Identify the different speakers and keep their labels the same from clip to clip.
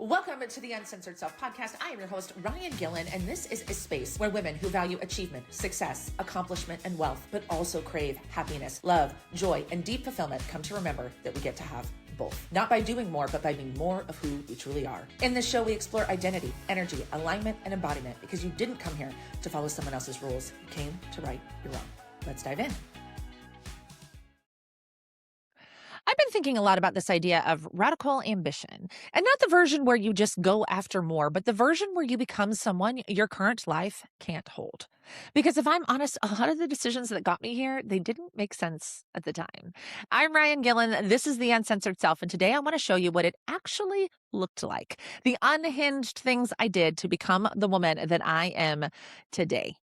Speaker 1: Welcome to the Uncensored Self Podcast. I am your host, Ryan Gillen, and this is a space where women who value achievement, success, accomplishment, and wealth, but also crave happiness, love, joy, and deep fulfillment come to remember that we get to have both. Not by doing more, but by being more of who we truly are. In this show, we explore identity, energy, alignment, and embodiment because you didn't come here to follow someone else's rules. You came to right your own. Let's dive in. I've been thinking a lot about this idea of radical ambition, and not the version where you just go after more, but the version where you become someone your current life can't hold. Because if I'm honest, a lot of the decisions that got me here, they didn't make sense at the time. I'm Ryan Gillen. This is The Uncensored Self, and today I want to show you what it actually looked like. The unhinged things I did to become the woman that I am today.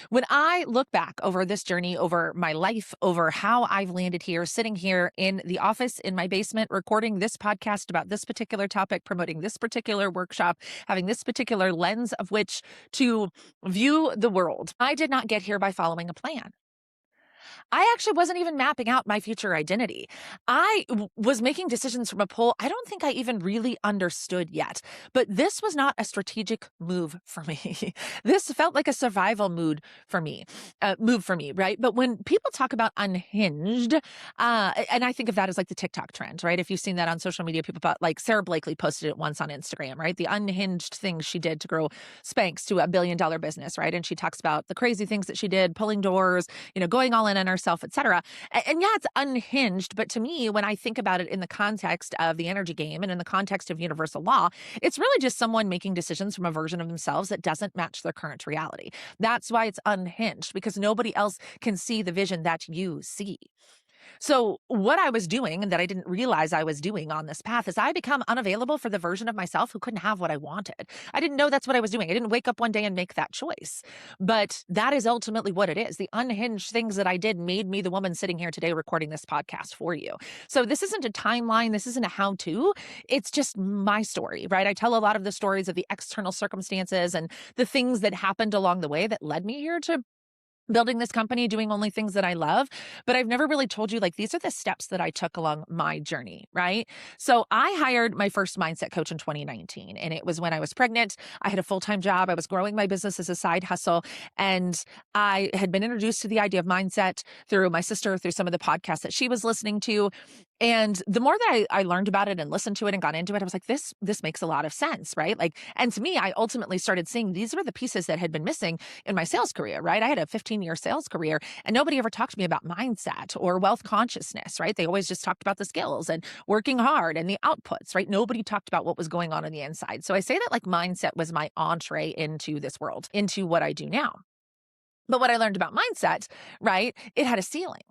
Speaker 1: When I look back over this journey, over my life, over how I've landed here, sitting here in the office in my basement, recording this podcast about this particular topic, promoting this particular workshop, having this particular lens of which to view the world, I did not get here by following a plan. I actually wasn't even mapping out my future identity. I was making decisions from a pole I don't think I even really understood yet. But this was not a strategic move for me. This felt like a survival move for me, right? But when people talk about unhinged, and I think of that as like the TikTok trend, right? If you've seen that on social media, people thought like Sarah Blakely posted it once on Instagram, right? The unhinged things she did to grow Spanx to $1 billion business, right? And she talks about the crazy things that she did, pulling doors, going all in on herself, etc. And yeah, it's unhinged. But to me, when I think about it in the context of the energy game and in the context of universal law, it's really just someone making decisions from a version of themselves that doesn't match their current reality. That's why it's unhinged, because nobody else can see the vision that you see. So what I was doing and that I didn't realize I was doing on this path is I become unavailable for the version of myself who couldn't have what I wanted. I didn't know that's what I was doing. I didn't wake up one day and make that choice. But that is ultimately what it is. The unhinged things that I did made me the woman sitting here today recording this podcast for you. So this isn't a timeline. This isn't a how-to. It's just my story, right? I tell a lot of the stories of the external circumstances and the things that happened along the way that led me here to building this company, doing only things that I love. But I've never really told you, like, these are the steps that I took along my journey, right? So I hired my first mindset coach in 2019. And it was when I was pregnant. I had a full-time job. I was growing my business as a side hustle. And I had been introduced to the idea of mindset through my sister, through some of the podcasts that she was listening to. And the more that I learned about it and listened to it and got into it, I was like, this makes a lot of sense, right? Like, and to me, I ultimately started seeing these were the pieces that had been missing in my sales career, right? I had a 15-year sales career and nobody ever talked to me about mindset or wealth consciousness, right? They always just talked about the skills and working hard and the outputs, right? Nobody talked about what was going on the inside. So I say that like mindset was my entree into this world, into what I do now. But what I learned about mindset, right? It had a ceiling.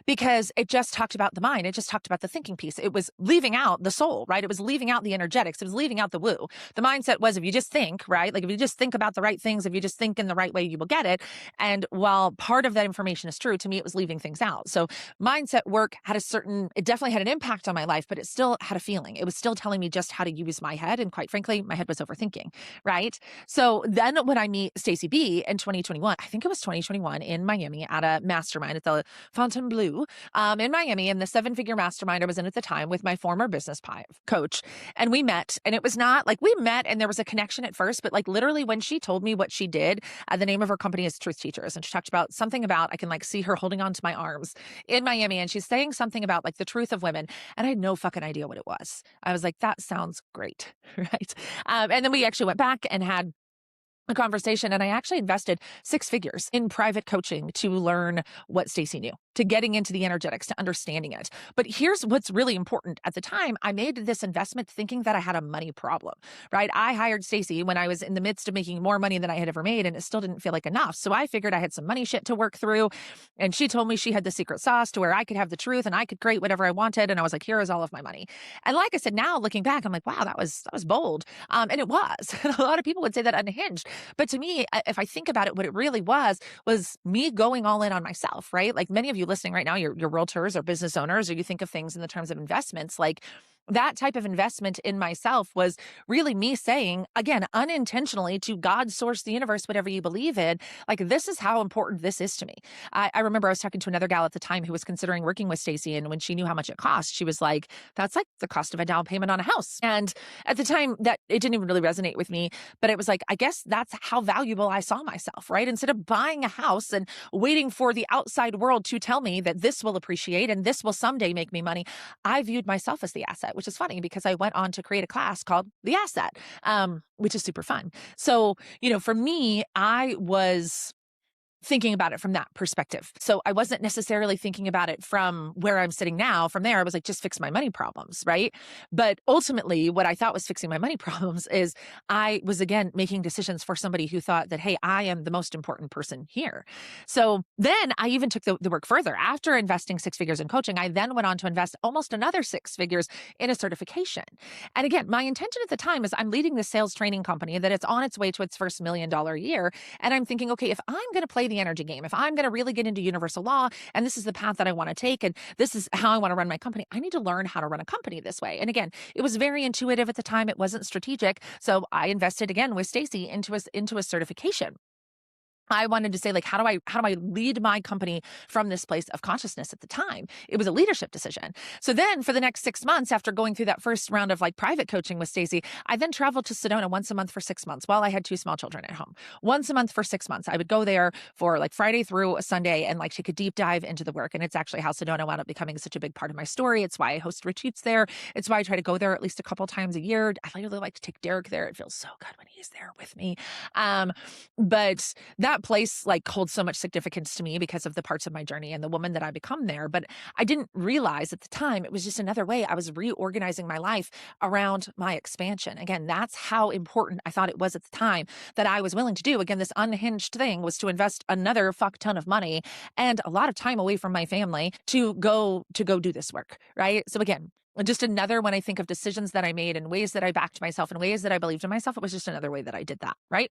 Speaker 1: Because it just talked about the mind. It just talked about the thinking piece. It was leaving out the soul, right? It was leaving out the energetics. It was leaving out the woo. The mindset was if you just think, right? Like if you just think about the right things, if you just think in the right way, you will get it. And while part of that information is true, to me, it was leaving things out. So mindset work had it definitely had an impact on my life, but it still had a feeling. It was still telling me just how to use my head. And quite frankly, my head was overthinking, right? So then when I meet Stacey B in 2021, I think it was 2021 in Miami at a mastermind at the Fontainebleau in Miami, in the 7-figure mastermind I was in at the time with my former business coach. And we met, and it was not like we met and there was a connection at first, but like literally when she told me what she did, the name of her company is Truth Teachers. And she talked about something about, I can like see her holding on to my arms in Miami. And she's saying something about like the truth of women. And I had no fucking idea what it was. I was like, that sounds great. Right. And then we actually went back and had a conversation, and I actually invested 6 figures in private coaching to learn what Stacey knew, to getting into the energetics, to understanding it. But here's what's really important. At the time, I made this investment thinking that I had a money problem, right? I hired Stacey when I was in the midst of making more money than I had ever made, and it still didn't feel like enough. So I figured I had some money shit to work through, and she told me she had the secret sauce to where I could have the truth and I could create whatever I wanted. And I was like, here is all of my money. And like I said, now looking back, I'm like, wow, that was bold. And it was. A lot of people would say that unhinged. But to me, if I think about it, what it really was me going all in on myself, right? Like many of you listening right now, you're realtors or business owners, or you think of things in the terms of investments. Like that type of investment in myself was really me saying, again, unintentionally to God, source, the universe, whatever you believe in, like, this is how important this is to me. I remember I was talking to another gal at the time who was considering working with Stacey. And when she knew how much it cost, she was like, that's like the cost of a down payment on a house. And at the time, that it didn't even really resonate with me. But it was like, I guess that's how valuable I saw myself, right? Instead of buying a house and waiting for the outside world to tell me that this will appreciate and this will someday make me money, I viewed myself as the asset, which is funny because I went on to create a class called The Asset, which is super fun. So, for me, I was thinking about it from that perspective. So I wasn't necessarily thinking about it from where I'm sitting now. From there, I was like, just fix my money problems, right? But ultimately, what I thought was fixing my money problems is I was, again, making decisions for somebody who thought that, hey, I am the most important person here. So then I even took the work further. After investing 6 figures in coaching, I then went on to invest almost another 6 figures in a certification. And again, my intention at the time is I'm leading this sales training company that it's on its way to its first $1 million year. And I'm thinking, okay, if I'm going to play the energy game, if I'm going to really get into universal law, and this is the path that I want to take, and this is how I want to run my company, I need to learn how to run a company this way. And again, it was very intuitive at the time. It wasn't strategic. So I invested again with Stacey into a certification. I wanted to say, like, how do I lead my company from this place of consciousness at the time? It was a leadership decision. So then for the next 6 months, after going through that first round of like private coaching with Stacey, I then traveled to Sedona once a month for 6 months while I had 2 small children at home. Once a month for 6 months. I would go there for like Friday through Sunday and like take a deep dive into the work. And it's actually how Sedona wound up becoming such a big part of my story. It's why I host retreats there. It's why I try to go there at least a couple times a year. I really like to take Derek there. It feels so good when he's there with me. But that place like holds so much significance to me because of the parts of my journey and the woman that I become there. But I didn't realize at the time it was just another way I was reorganizing my life around my expansion. Again, that's how important I thought it was at the time that I was willing to do. Again, this unhinged thing was to invest another fuck ton of money and a lot of time away from my family to go do this work, right? So again, just another, when I think of decisions that I made and ways that I backed myself and ways that I believed in myself, it was just another way that I did that, right?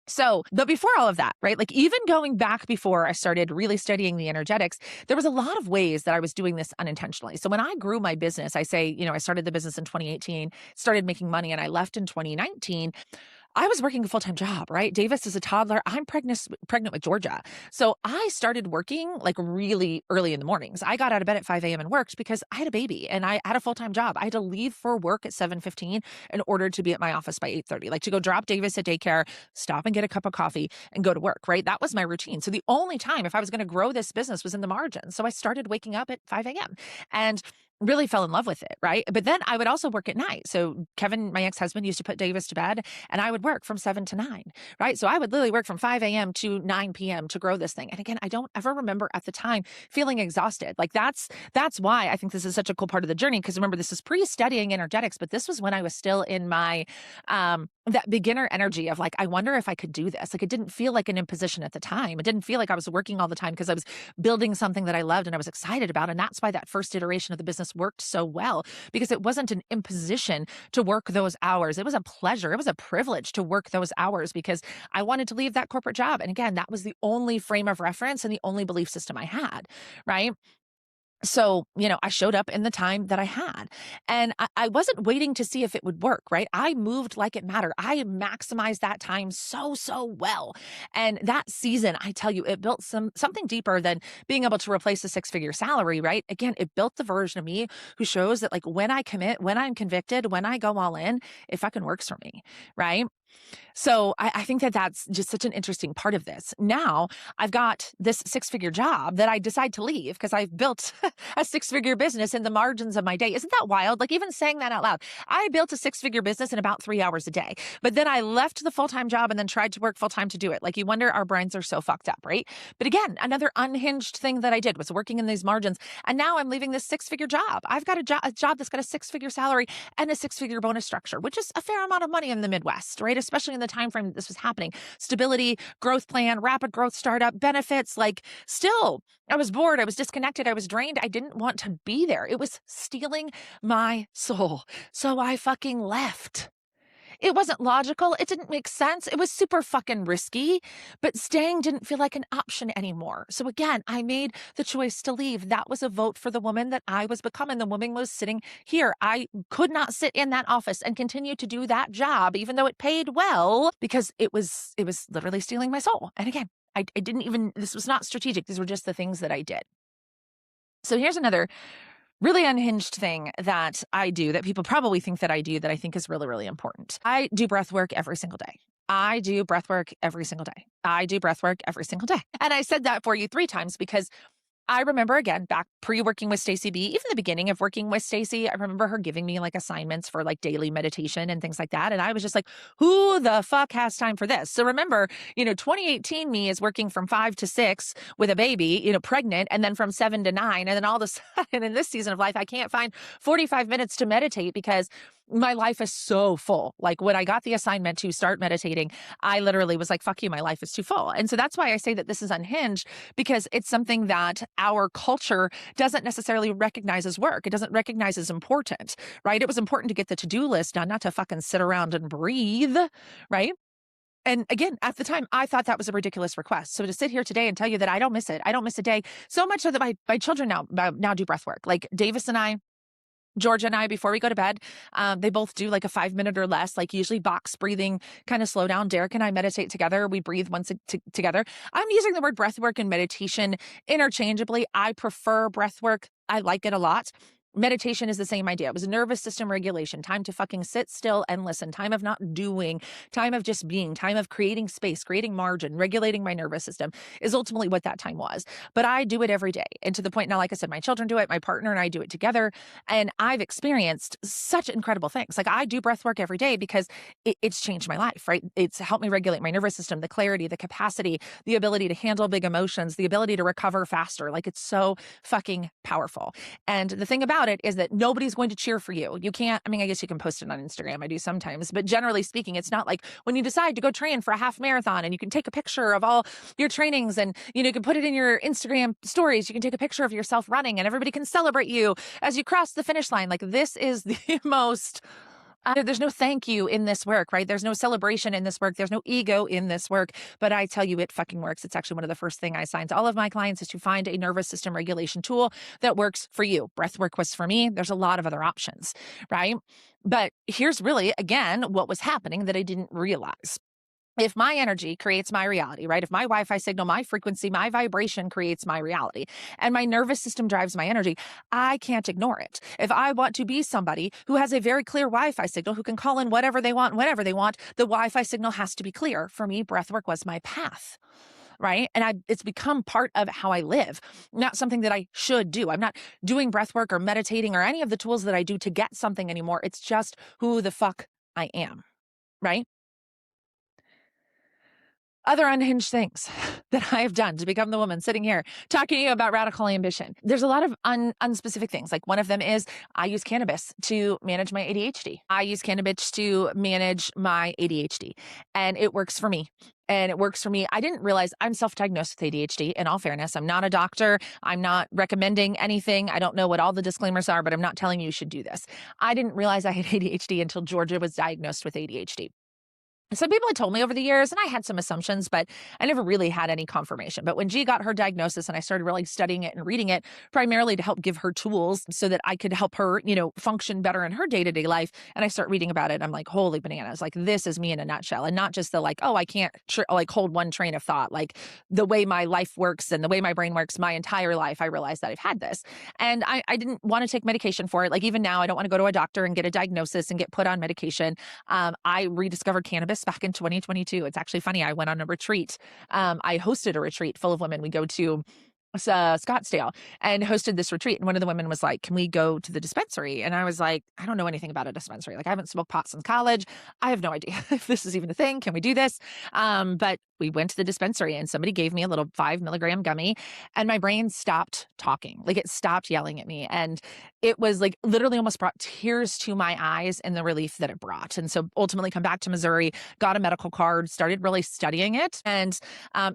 Speaker 1: So, but before all of that, right, like even going back before I started really studying the energetics, there was a lot of ways that I was doing this unintentionally. So when I grew my business, I say, I started the business in 2018, started making money, and I left in 2019. I was working a full-time job, right? Davis is a toddler. I'm pregnant with Georgia. So I started working like really early in the mornings. I got out of bed at 5 a.m. and worked because I had a baby and I had a full-time job. I had to leave for work at 7:15 in order to be at my office by 8:30, like to go drop Davis at daycare, stop and get a cup of coffee and go to work, right? That was my routine. So the only time if I was going to grow this business was in the margins. So I started waking up at 5 a.m. and really fell in love with it, right? But then I would also work at night. So Kevin, my ex-husband, used to put Davis to bed and I would work from 7 to 9, right? So I would literally work from 5 a.m. to 9 p.m. to grow this thing. And again, I don't ever remember at the time feeling exhausted. Like that's why I think this is such a cool part of the journey. Because remember, this is pre-studying energetics, but this was when I was still in my that beginner energy of like, I wonder if I could do this. Like it didn't feel like an imposition at the time. It didn't feel like I was working all the time because I was building something that I loved and I was excited about. And that's why that first iteration of the business worked so well, because it wasn't an imposition to work those hours. It was a pleasure. It was a privilege to work those hours because I wanted to leave that corporate job. And again, that was the only frame of reference and the only belief system I had, right? So, I showed up in the time that I had and I wasn't waiting to see if it would work, right? I moved like it mattered. I maximized that time so well. And that season, I tell you, it built something deeper than being able to replace a 6-figure salary, right? Again, it built the version of me who shows that like when I commit, when I'm convicted, when I go all in, it fucking works for me, right? So I think that that's just such an interesting part of this. Now I've got this 6-figure job that I decide to leave because I've built a 6-figure business in the margins of my day. Isn't that wild? Like even saying that out loud, I built a 6-figure business in about 3 hours a day, but then I left the full-time job and then tried to work full-time to do it. Like you wonder, our brains are so fucked up, right? But again, another unhinged thing that I did was working in these margins. And now I'm leaving this 6-figure job. I've got a job that's got a 6-figure salary and a 6-figure bonus structure, which is a fair amount of money in the Midwest, right? Especially in the time frame that this was happening. Stability, growth plan, rapid growth startup, benefits, like still, I was bored, I was disconnected, I was drained. I didn't want to be there. It was stealing my soul. So I fucking left. It wasn't logical. It didn't make sense. It was super fucking risky, but staying didn't feel like an option anymore. So again, I made the choice to leave. That was a vote for the woman that I was becoming. The woman was sitting here. I could not sit in that office and continue to do that job, even though it paid well, because it was literally stealing my soul. And again, I didn't even, this was not strategic. These were just the things that I did. So here's another really unhinged thing that I do that people probably think that I do that I think is really, really important. I do breath work every single day. I do breath work every single day. I do breath work every single day. And I said that for you 3 times because I remember, again, back pre-working with Stacey B, even the beginning of working with Stacey, I remember her giving me like assignments for like daily meditation and things like that. And I was just like, who the fuck has time for this? So remember, 2018 me is working from 5 to 6 with a baby, pregnant, and then from 7 to 9. And then all of a sudden in this season of life, I can't find 45 minutes to meditate because my life is so full. Like when I got the assignment to start meditating, I literally was like, fuck you, my life is too full. And so that's why I say that this is unhinged, because it's something that our culture doesn't necessarily recognize as work. It doesn't recognize as important, right? It was important to get the to-do list done, not to fucking sit around and breathe, right? And again, at the time, I thought that was a ridiculous request. So to sit here today and tell you that I don't miss it, I don't miss a day, so much so that my children now do breath work. Like Davis and I, Georgia and I, before we go to bed, they both do like a 5-minute or less, like usually box breathing, kind of slow down. Derek and I meditate together. We breathe once together. I'm using the word breath work and meditation interchangeably. I prefer breath work. I like it a lot. Meditation is the same idea. It was nervous system regulation, time to fucking sit still and listen, time of not doing, time of just being, time of creating space, creating margin, regulating my nervous system is ultimately what that time was. But I do it every day. And to the point now, like I said, my children do it, my partner and I do it together. And I've experienced such incredible things. Like I do breath work every day because it's changed my life, right? It's helped me regulate my nervous system, the clarity, the capacity, the ability to handle big emotions, the ability to recover faster. Like it's so fucking powerful. And the thing about it is that nobody's going to cheer for you. You can't, I guess you can post it on Instagram. I do sometimes, but generally speaking, it's not like when you decide to go train for a half marathon and you can take a picture of all your trainings and, you can put it in your Instagram stories. You can take a picture of yourself running and everybody can celebrate you as you cross the finish line. Like this is the most... there's no thank you in this work, right? There's no celebration in this work. There's no ego in this work. But I tell you, it fucking works. It's actually one of the first things I assign to all of my clients is to find a nervous system regulation tool that works for you. Breath work was for me. There's a lot of other options, right? But here's really, again, what was happening that I didn't realize. If my energy creates my reality, right? If my Wi-Fi signal, my frequency, my vibration creates my reality, and my nervous system drives my energy, I can't ignore it. If I want to be somebody who has a very clear Wi-Fi signal, who can call in whatever they want, whenever they want, the Wi-Fi signal has to be clear. For me, breathwork was my path. Right. And it's become part of how I live, not something that I should do. I'm not doing breathwork or meditating or any of the tools that I do to get something anymore. It's just who the fuck I am. Right. Other unhinged things that I have done to become the woman sitting here talking to you about radical ambition. There's a lot of unspecific things. Like one of them is I use cannabis to manage my ADHD. I use cannabis to manage my ADHD, and it works for me. And it works for me. I didn't realize I'm self-diagnosed with ADHD. In all fairness, I'm not a doctor. I'm not recommending anything. I don't know what all the disclaimers are, but I'm not telling you should do this. I didn't realize I had ADHD until Georgia was diagnosed with ADHD. Some people had told me over the years, and I had some assumptions, but I never really had any confirmation. But when G got her diagnosis and I started really studying it and reading it, primarily to help give her tools so that I could help her, function better in her day-to-day life. And I start reading about it. I'm like, holy bananas. Like, this is me in a nutshell. And not just the like, oh, I can't hold one train of thought. Like the way my life works and the way my brain works my entire life, I realized that I've had this. And I didn't want to take medication for it. Like even now, I don't want to go to a doctor and get a diagnosis and get put on medication. I rediscovered cannabis back in 2022. It's actually funny. I went on a retreat. I hosted a retreat full of women. We go to Scottsdale and hosted this retreat. And one of the women was like, can we go to the dispensary? And I was like, I don't know anything about a dispensary. Like I haven't smoked pot since college. I have no idea if this is even a thing. Can we do this? But we went to the dispensary and somebody gave me a little 5 milligram gummy and my brain stopped talking. Like it stopped yelling at me. And it was like literally almost brought tears to my eyes in the relief that it brought. And so ultimately come back to Missouri, got a medical card, started really studying it. And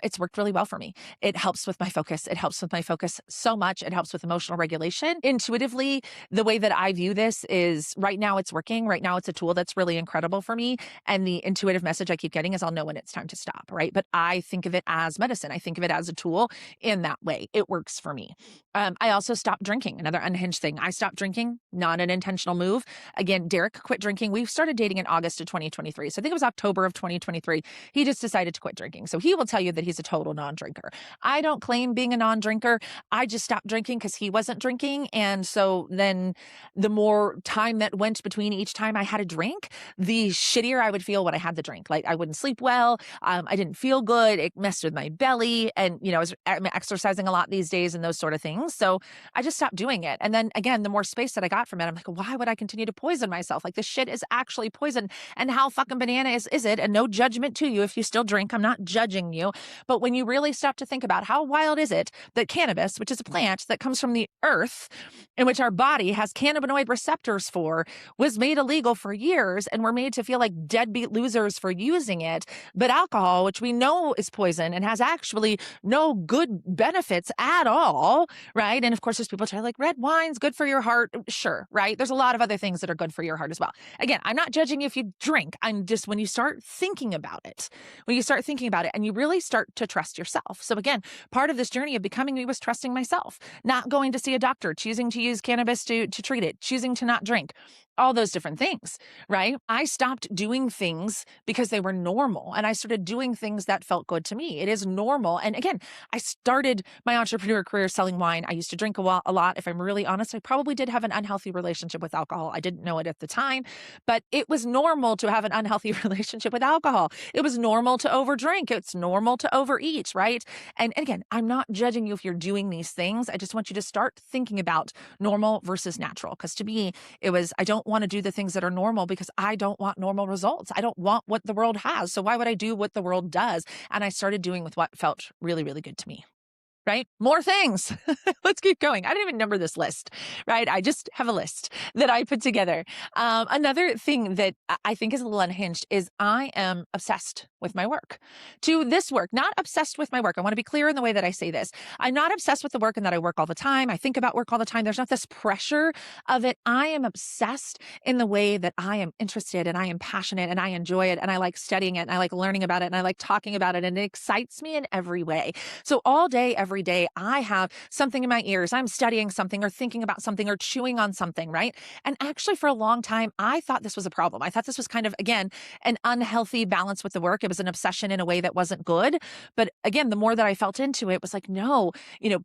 Speaker 1: it's worked really well for me. It helps with my focus. It helps helps with my focus so much. It helps with emotional regulation. Intuitively, the way that I view this is right now it's working. Right now it's a tool that's really incredible for me. And the intuitive message I keep getting is I'll know when it's time to stop, right? But I think of it as medicine. I think of it as a tool in that way. It works for me. I also stopped drinking, another unhinged thing. I stopped drinking, not an intentional move. Again, Derek quit drinking. We started dating in August of 2023. So I think it was October of 2023. He just decided to quit drinking. So he will tell you that he's a total non-drinker. I don't claim being a non-drinker. I just stopped drinking because he wasn't drinking. And so then the more time that went between each time I had a drink, the shittier I would feel when I had the drink. Like I wouldn't sleep well. I didn't feel good. It messed with my belly. And, I'm exercising a lot these days and those sort of things. So I just stopped doing it. And then again, the more space that I got from it, I'm like, why would I continue to poison myself? Like this shit is actually poison. And how fucking banana is it? And no judgment to you if you still drink. I'm not judging you. But when you really stop to think about how wild is it that cannabis, which is a plant that comes from the earth, in which our body has cannabinoid receptors for, was made illegal for years, and we're made to feel like deadbeat losers for using it. But alcohol, which we know is poison and has actually no good benefits at all, right? And of course, there's people try like red wine's good for your heart. Sure, right? There's a lot of other things that are good for your heart as well. Again, I'm not judging you if you drink. I'm just, when you start thinking about it, and you really start to trust yourself. So again, part of this journey of becoming me was trusting myself, not going to see a doctor, choosing to use cannabis to treat it, choosing to not drink, all those different things, right? I stopped doing things because they were normal, and I started doing things that felt good to me. It is normal. And again, I started my entrepreneur career selling wine. I used to drink a lot. If I'm really honest, I probably did have an unhealthy relationship with alcohol. I didn't know it at the time, but it was normal to have an unhealthy relationship with alcohol. It was normal to overdrink. It's normal to overeat, right? And again, I'm not judging you if you're doing these things. I just want you to start thinking about normal versus natural. Because to me, I don't want to do the things that are normal because I don't want normal results. I don't want what the world has. So why would I do what the world does? And I started doing with what felt really, really good to me. Right? More things. Let's keep going. I didn't even number this list, right? I just have a list that I put together. Another thing that I think is a little unhinged is I am obsessed with my work. To this work, not obsessed with my work. I want to be clear in the way that I say this. I'm not obsessed with the work and that I work all the time. I think about work all the time. There's not this pressure of it. I am obsessed in the way that I am interested and I am passionate and I enjoy it and I like studying it and I like learning about it and I like talking about it and it excites me in every way. So all day, every day, I have something in my ears. I'm studying something or thinking about something or chewing on something, right? And actually, for a long time, I thought this was a problem. I thought this was kind of, again, an unhealthy balance with the work. It was an obsession in a way that wasn't good. But again, the more that I felt into it, was like, no,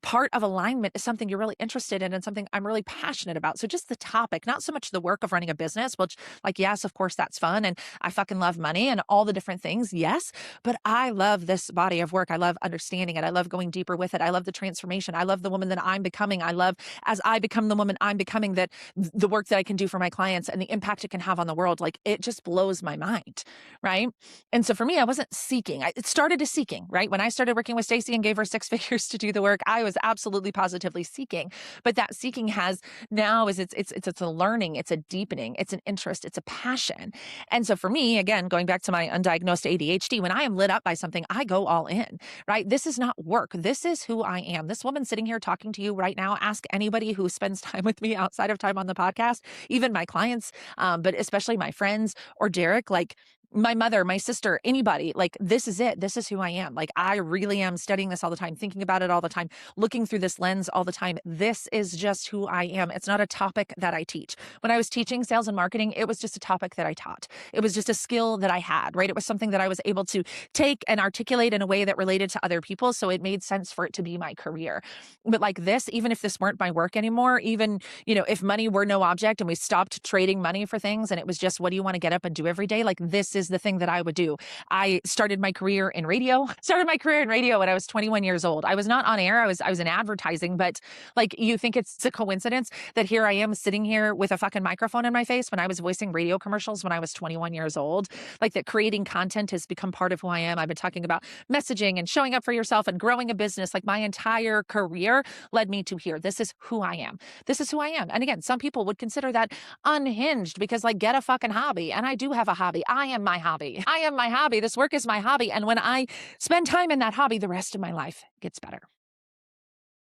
Speaker 1: part of alignment is something you're really interested in and something I'm really passionate about. So just the topic, not so much the work of running a business, which, like, yes, of course, that's fun. And I fucking love money and all the different things. Yes. But I love this body of work. I love understanding it. I love going deeper with it. I love the transformation. I love the woman that I'm becoming. I love, as I become the woman I'm becoming, that the work that I can do for my clients and the impact it can have on the world, like, it just blows my mind, right? And so for me, I wasn't seeking. It started as seeking, right? When I started working with Stacey and gave her 6 figures to do the work, I was absolutely positively seeking. But that seeking has now is it's a learning, it's a deepening, it's an interest, it's a passion. And so for me, again, going back to my undiagnosed ADHD, when I am lit up by something, I go all in, right? This is not work. This is who I am. This woman sitting here talking to you right now, ask anybody who spends time with me outside of time on the podcast, even my clients, but especially my friends or Derek, like, my mother, my sister, anybody, like, this is it. This is who I am. Like, I really am studying this all the time, thinking about it all the time, looking through this lens all the time. This is just who I am. It's not a topic that I teach. When I was teaching sales and marketing, it was just a topic that I taught. It was just a skill that I had, right? It was something that I was able to take and articulate in a way that related to other people. So it made sense for it to be my career. But like this, even if this weren't my work anymore, even, if money were no object and we stopped trading money for things and it was just, what do you want to get up and do every day? Like, this is the thing that I would do. I started my career in radio when I was 21 years old. I was not on air. I was in advertising, but like, you think it's a coincidence that here I am sitting here with a fucking microphone in my face when I was voicing radio commercials when I was 21 years old? Like, that creating content has become part of who I am. I've been talking about messaging and showing up for yourself and growing a business. Like, my entire career led me to here. This is who I am. This is who I am. And again, some people would consider that unhinged because, like, get a fucking hobby. And I do have a hobby. I am my hobby. I am my hobby. This work is my hobby. And when I spend time in that hobby, the rest of my life gets better.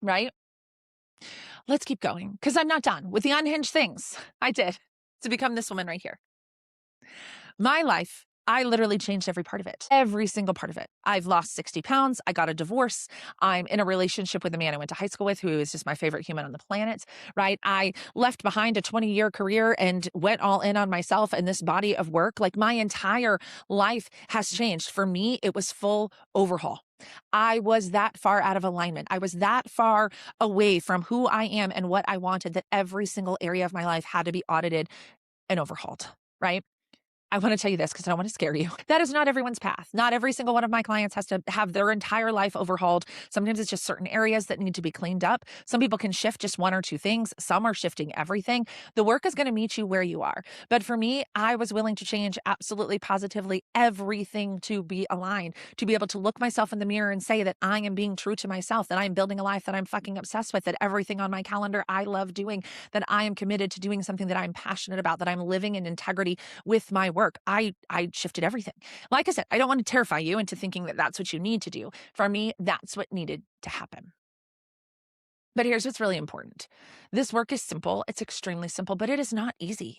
Speaker 1: right? Let's keep going because I'm not done with the unhinged things I did to become this woman right here. My life, I literally changed every part of it, every single part of it. I've lost 60 pounds. I got a divorce. I'm in a relationship with a man I went to high school with who is just my favorite human on the planet, right? I left behind a 20-year career and went all in on myself and this body of work. Like my entire life has changed. For me, it was full overhaul. I was that far out of alignment. I was that far away from who I am and what I wanted that every single area of my life had to be audited and overhauled, right? I want to tell you this because I don't want to scare you. That is not everyone's path. Not every single one of my clients has to have their entire life overhauled. Sometimes it's just certain areas that need to be cleaned up. Some people can shift just one or two things. Some are shifting everything. The work is going to meet you where you are. But for me, I was willing to change absolutely positively everything to be aligned, to be able to look myself in the mirror and say that I am being true to myself, that I'm building a life that I'm fucking obsessed with, that everything on my calendar I love doing, that I am committed to doing something that I'm passionate about, that I'm living in integrity with my work. I shifted everything. Like I said, I don't want to terrify you into thinking that that's what you need to do. For me, that's what needed to happen. But here's what's really important. This work is simple. It's extremely simple, but it is not easy,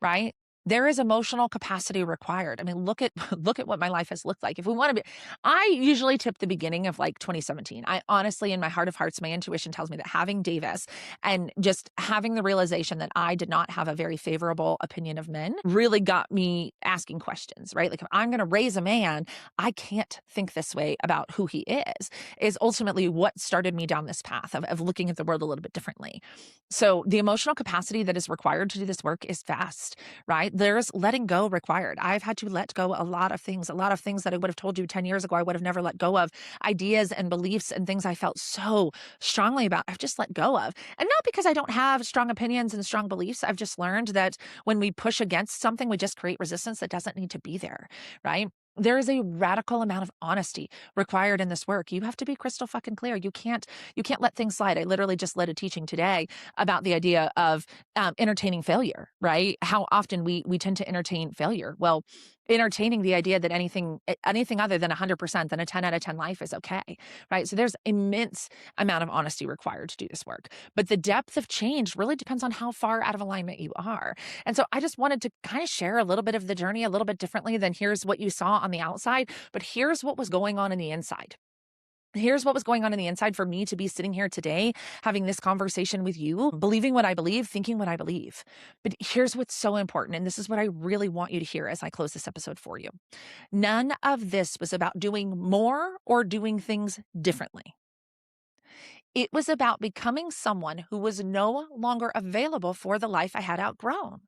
Speaker 1: right? There is emotional capacity required. I mean, look at look at what my life has looked like. If we want to be, I usually tip the beginning of like 2017. I honestly, in my heart of hearts, my intuition tells me that having Davis and just having the realization that I did not have a very favorable opinion of men really got me asking questions, right? Like if I'm going to raise a man, I can't think this way about who he is ultimately what started me down this path of looking at the world a little bit differently. So the emotional capacity that is required to do this work is vast, right? There's letting go required. I've had to let go a lot of things that I would have told you 10 years ago, I would have never let go of. Ideas and beliefs and things I felt so strongly about, I've just let go of. And not because I don't have strong opinions and strong beliefs. I've just learned that when we push against something, we just create resistance that doesn't need to be there, right? There is a radical amount of honesty required in this work. You have to be crystal fucking clear. You can't let things slide. I literally just led a teaching today about the idea of entertaining failure, right? How often we tend to entertain failure. Well, entertaining the idea that anything other than 100%, than a 10 out of 10 life is okay, right? So there's immense amount of honesty required to do this work. But the depth of change really depends on how far out of alignment you are. And so I just wanted to kind of share a little bit of the journey a little bit differently than here's what you saw on the outside, but here's what was going on in the inside. Here's what was going on in the inside for me to be sitting here today, having this conversation with you, believing what I believe, thinking what I believe. But here's what's so important. And this is what I really want you to hear as I close this episode for you. None of this was about doing more or doing things differently. It was about becoming someone who was no longer available for the life I had outgrown.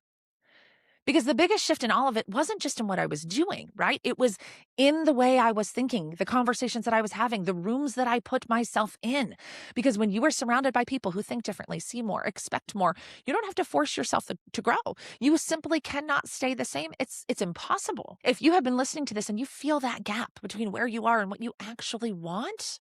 Speaker 1: Because the biggest shift in all of it wasn't just in what I was doing, right? It was in the way I was thinking, the conversations that I was having, the rooms that I put myself in. Because when you are surrounded by people who think differently, see more, expect more, you don't have to force yourself to grow. You simply cannot stay the same. It's impossible. If you have been listening to this and you feel that gap between where you are and what you actually want,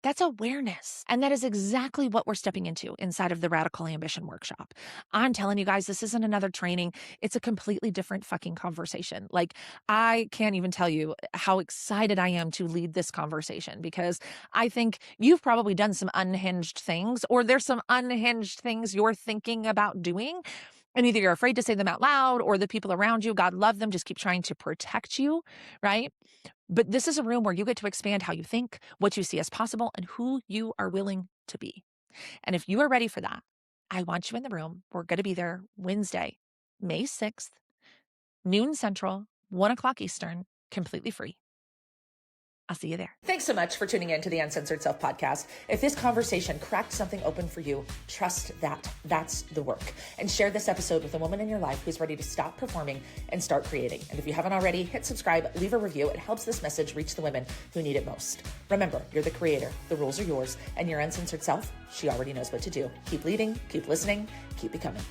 Speaker 1: that's awareness. And that is exactly what we're stepping into inside of the Radical Ambition Workshop. I'm telling you guys, this isn't another training. It's a completely different fucking conversation. Like, I can't even tell you how excited I am to lead this conversation because I think you've probably done some unhinged things, or there's some unhinged things you're thinking about doing. And either you're afraid to say them out loud, or the people around you, God love them, just keep trying to protect you, right? But this is a room where you get to expand how you think, what you see as possible, and who you are willing to be. And if you are ready for that, I want you in the room. We're going to be there Wednesday, May 6th, noon Central, 1 o'clock Eastern, completely free. I'll see you there. Thanks so much for tuning in to the Uncensored Self podcast. If this conversation cracked something open for you, trust that that's the work. And share this episode with a woman in your life who's ready to stop performing and start creating. And if you haven't already, hit subscribe, leave a review. It helps this message reach the women who need it most. Remember, you're the creator. The rules are yours. And your uncensored self, she already knows what to do. Keep leading, keep listening, keep becoming.